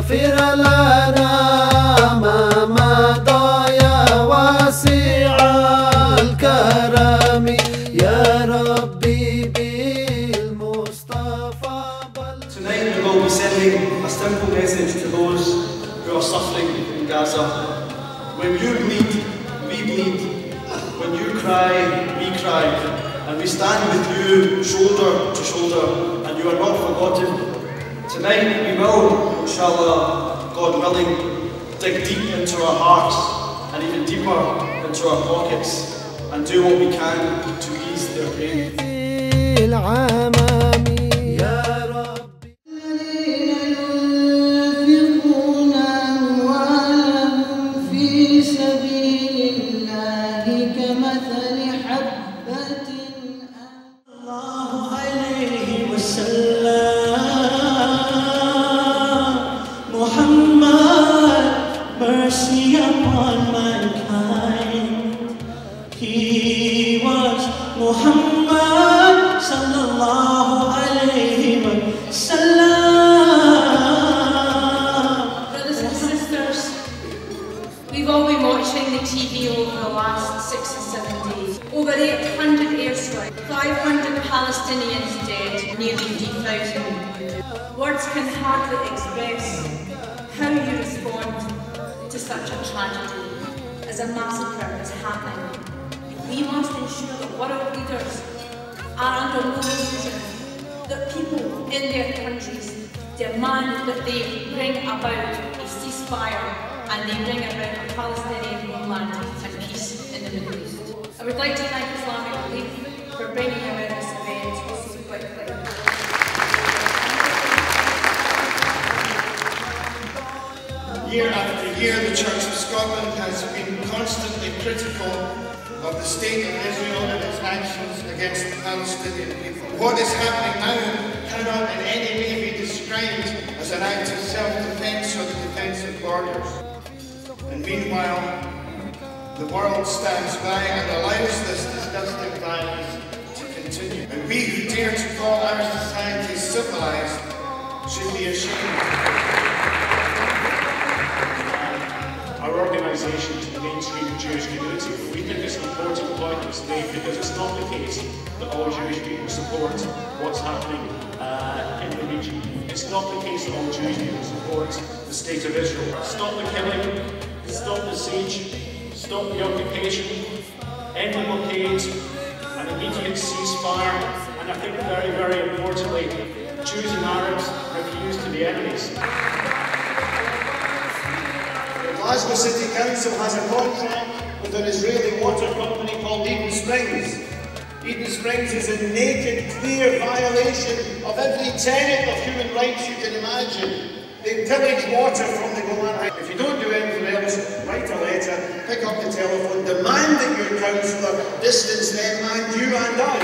اغفر لنا ما مضى يا واسع الكرم يا ربي بالمصطفى. Tonight we will be sending a simple message to those who are suffering in Gaza. When you bleed, we bleed. When you cry, we cry. And we stand with you shoulder to shoulder, and you are not forgotten. Tonight we will, inshallah, God willing, dig deep into our hearts and even deeper into our pockets and do what we can to ease their pain. Mercy upon mankind. He was Muhammad sallallahu alayhi wa sallam. Brothers and sisters, we've all been watching the TV over the last 6 or 7 days. Over 800 airstrikes, 500 Palestinians dead, nearly 3,000. Words can hardly express how you respond to such a tragedy as a massacre is happening. We must ensure that world leaders are under no illusion that people in their countries demand that they bring about a ceasefire and they bring about a Palestinian homeland and peace in the Middle East. I would like to thank Islamic Relief for bringing about this event so quickly. Year after year, the Church of Scotland has been constantly critical of the state of Israel and its actions against the Palestinian people. What is happening now cannot in any way be described as an act of self-defense or the defense of borders. And meanwhile, the world stands by and allows this disgusting violence to continue. And we who dare to call our society civilized should be ashamed. Our organisation to the mainstream Jewish community. We think it's an important point to make because it's not the case that all Jewish people support what's happening in the region. It's not the case that all Jewish people support the state of Israel. Stop the killing, stop the siege, stop the occupation, end the blockade, an immediate ceasefire, and I think very, very importantly, Jews and Arabs refuse to be enemies. Glasgow City Council has a contract with an Israeli water company called Eden Springs. Eden Springs is a naked, clear violation of every tenet of human rights you can imagine. They pillage water from the Golan Heights. If you don't do anything else, write a letter, pick up the telephone, demand that your councillor distance them and you and us.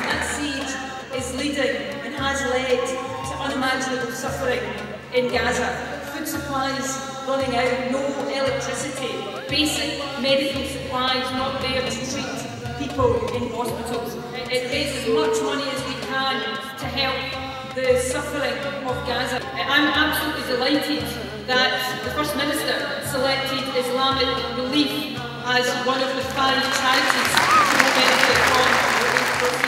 That siege is leading and has led to unimaginable suffering in Gaza. Food supplies running out, no electricity, basic medical supplies not there to treat people in hospitals. It takes as much money as we can to help the suffering of Gaza. I'm absolutely delighted that the First Minister selected Islamic Relief as one of the 5 charities to benefit from relief proceeds.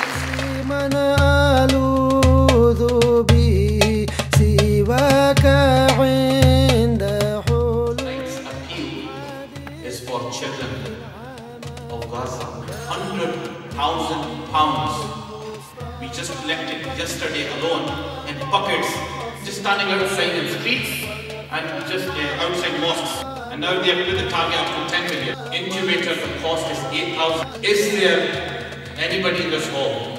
For children of Gaza, £100,000 we just collected yesterday alone in buckets, just standing outside in streets and just outside mosques, and now they have put the target up to 10 million. Incubator, the cost is 8,000. Is there anybody in this hall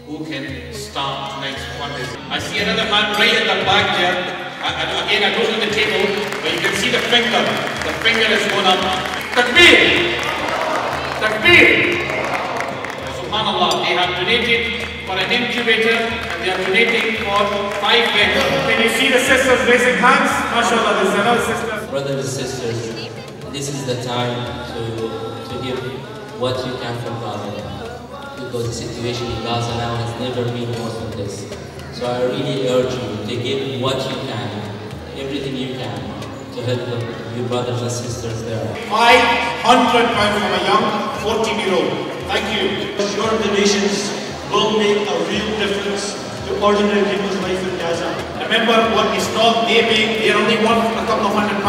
who can start tonight's fundraising? I see another hand right at the back there. Again, I go to the table, but you can see the finger. The finger is going up. Takbir! Takbir! Subhanallah, they have donated for an incubator and they are donating for 5 beds. Can you see the sisters raising hands? MashaAllah, there's another sister. Brothers and sisters, this is the time to give what you can from Gaza. Because the situation in Gaza now has never been worse than this. So I really urge you to give what you can, everything you can, to help your brothers and sisters there. £500 from a young 14-year-old. Thank you. Your donations will make a real difference to ordinary people's life in Gaza. Remember what is not they're only worth a couple of £100,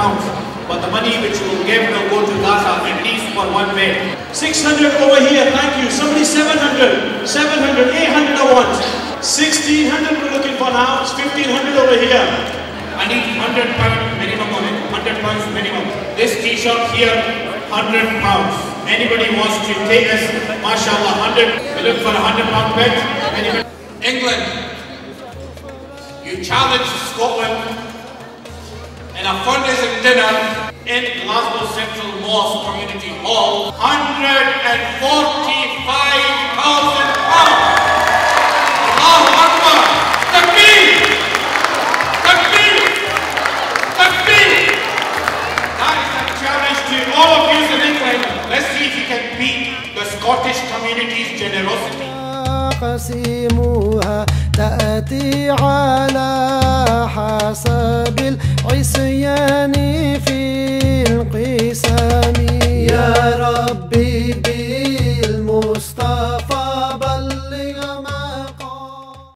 but the money which you will give will go to Gaza at least for one bed. 600 over here, thank you. Somebody 700, 700, 800 I want. 1600 we're looking for now, it's 1500 over here. I need £100 minimum on it, £100 minimum. This t-shirt here, £100. Anybody wants to take us, mashallah, 100, we look for a £100 bet. Anybody? England, you challenged Scotland in a fundraising dinner in Glasgow Central Mosque Community Hall, £145,000. Allahu Akbar! Takbir! Takbir! Takbir! That is a challenge to all of you in England. Let's see if you can beat the Scottish community's generosity. قسيمها تأتي على حسب العصيان